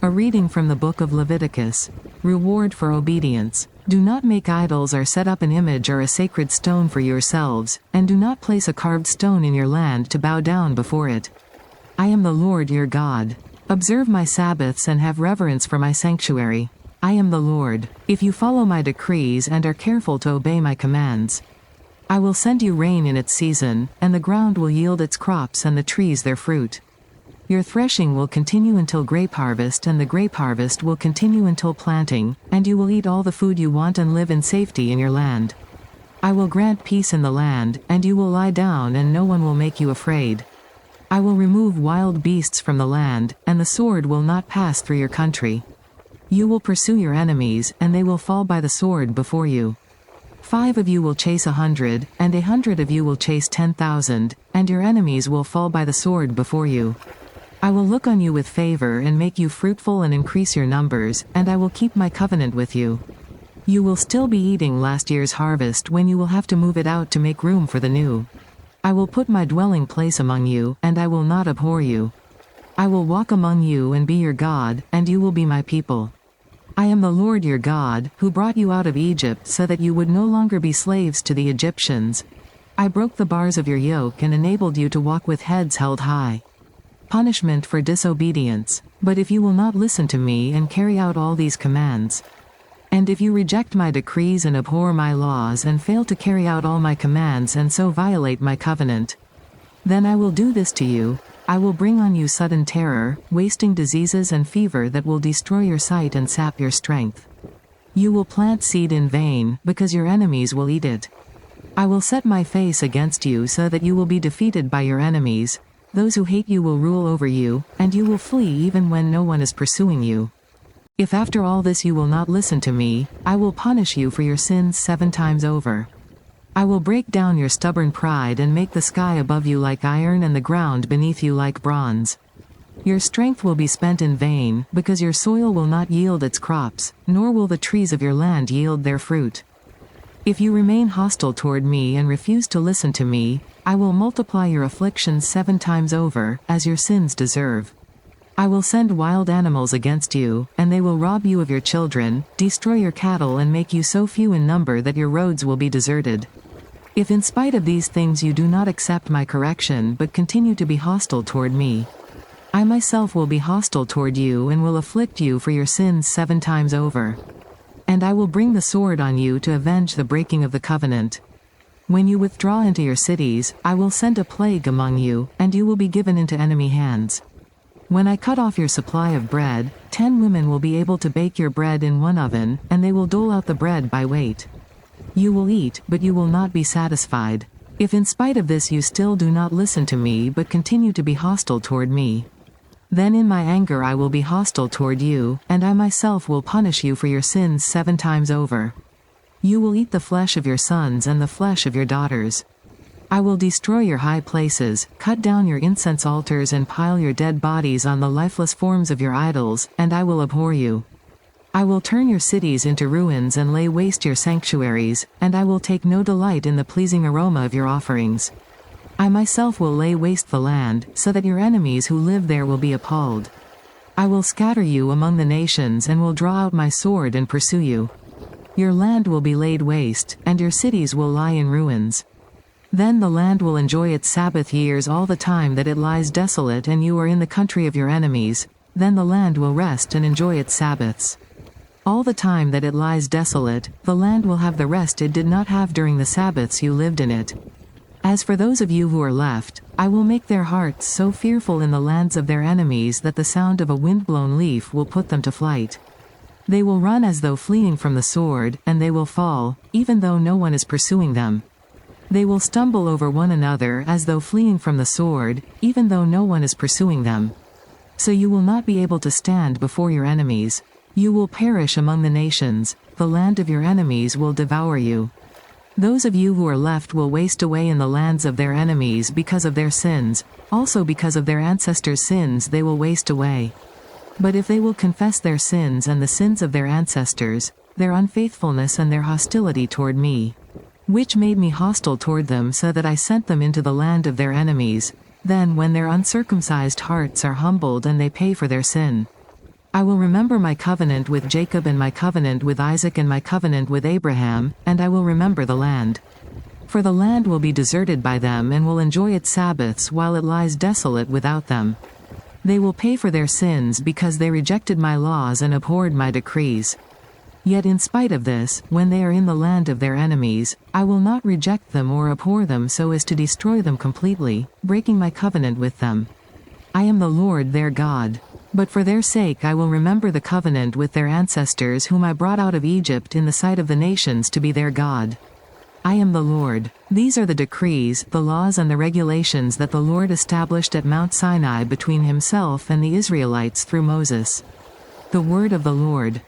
A reading from the book of Leviticus. Reward for obedience. Do not make idols or set up an image or a sacred stone for yourselves, and do not place a carved stone in your land to bow down before it. I am the Lord your God. Observe my Sabbaths and have reverence for my sanctuary. I am the Lord. If you follow my decrees and are careful to obey my commands, I will send you rain in its season, and the ground will yield its crops and the trees their fruit. Your threshing will continue until grape harvest, and the grape harvest will continue until planting, and you will eat all the food you want and live in safety in your land. I will grant peace in the land, and you will lie down and no one will make you afraid. I will remove wild beasts from the land, and the sword will not pass through your country. You will pursue your enemies, and they will fall by the sword before you. 5 of you will chase 100, and 100 of you will chase 10,000, and your enemies will fall by the sword before you. I will look on you with favor and make you fruitful and increase your numbers, and I will keep my covenant with you. You will still be eating last year's harvest when you will have to move it out to make room for the new. I will put my dwelling place among you, and I will not abhor you. I will walk among you and be your God, and you will be my people. I am the Lord your God, who brought you out of Egypt so that you would no longer be slaves to the Egyptians. I broke the bars of your yoke and enabled you to walk with heads held high. Punishment for disobedience. But if you will not listen to me and carry out all these commands, and if you reject my decrees and abhor my laws and fail to carry out all my commands and so violate my covenant, then I will do this to you. I will bring on you sudden terror, wasting diseases and fever that will destroy your sight and sap your strength. You will plant seed in vain, because your enemies will eat it. I will set my face against you so that you will be defeated by your enemies. Those who hate you will rule over you, and you will flee even when no one is pursuing you. If after all this you will not listen to me, I will punish you for your sins 7 times over. I will break down your stubborn pride and make the sky above you like iron and the ground beneath you like bronze. Your strength will be spent in vain, because your soil will not yield its crops, nor will the trees of your land yield their fruit. If you remain hostile toward me and refuse to listen to me, I will multiply your afflictions 7 times over, as your sins deserve. I will send wild animals against you, and they will rob you of your children, destroy your cattle and make you so few in number that your roads will be deserted. If in spite of these things you do not accept my correction but continue to be hostile toward me, I myself will be hostile toward you and will afflict you for your sins 7 times over. And I will bring the sword on you to avenge the breaking of the covenant. When you withdraw into your cities, I will send a plague among you, and you will be given into enemy hands. When I cut off your supply of bread, 10 women will be able to bake your bread in one oven, and they will dole out the bread by weight. You will eat, but you will not be satisfied. If in spite of this you still do not listen to me but continue to be hostile toward me, then in my anger I will be hostile toward you, and I myself will punish you for your sins 7 times over. You will eat the flesh of your sons and the flesh of your daughters. I will destroy your high places, cut down your incense altars and pile your dead bodies on the lifeless forms of your idols, and I will abhor you. I will turn your cities into ruins and lay waste your sanctuaries, and I will take no delight in the pleasing aroma of your offerings. I myself will lay waste the land, so that your enemies who live there will be appalled. I will scatter you among the nations and will draw out my sword and pursue you. Your land will be laid waste, and your cities will lie in ruins. Then the land will enjoy its Sabbath years all the time that it lies desolate and you are in the country of your enemies. Then the land will rest and enjoy its Sabbaths. All the time that it lies desolate, the land will have the rest it did not have during the Sabbaths you lived in it. As for those of you who are left, I will make their hearts so fearful in the lands of their enemies that the sound of a wind-blown leaf will put them to flight. They will run as though fleeing from the sword, and they will fall, even though no one is pursuing them. They will stumble over one another as though fleeing from the sword, even though no one is pursuing them. So you will not be able to stand before your enemies. You will perish among the nations, the land of your enemies will devour you. Those of you who are left will waste away in the lands of their enemies because of their sins, also because of their ancestors' sins they will waste away. But if they will confess their sins and the sins of their ancestors, their unfaithfulness and their hostility toward me, which made me hostile toward them so that I sent them into the land of their enemies, then when their uncircumcised hearts are humbled and they pay for their sin, I will remember my covenant with Jacob and my covenant with Isaac and my covenant with Abraham, and I will remember the land. For the land will be deserted by them and will enjoy its Sabbaths while it lies desolate without them. They will pay for their sins because they rejected my laws and abhorred my decrees. Yet in spite of this, when they are in the land of their enemies, I will not reject them or abhor them so as to destroy them completely, breaking my covenant with them. I am the Lord their God. But for their sake I will remember the covenant with their ancestors whom I brought out of Egypt in the sight of the nations to be their God. I am the Lord. These are the decrees, the laws and the regulations that the Lord established at Mount Sinai between himself and the Israelites through Moses. The word of the Lord.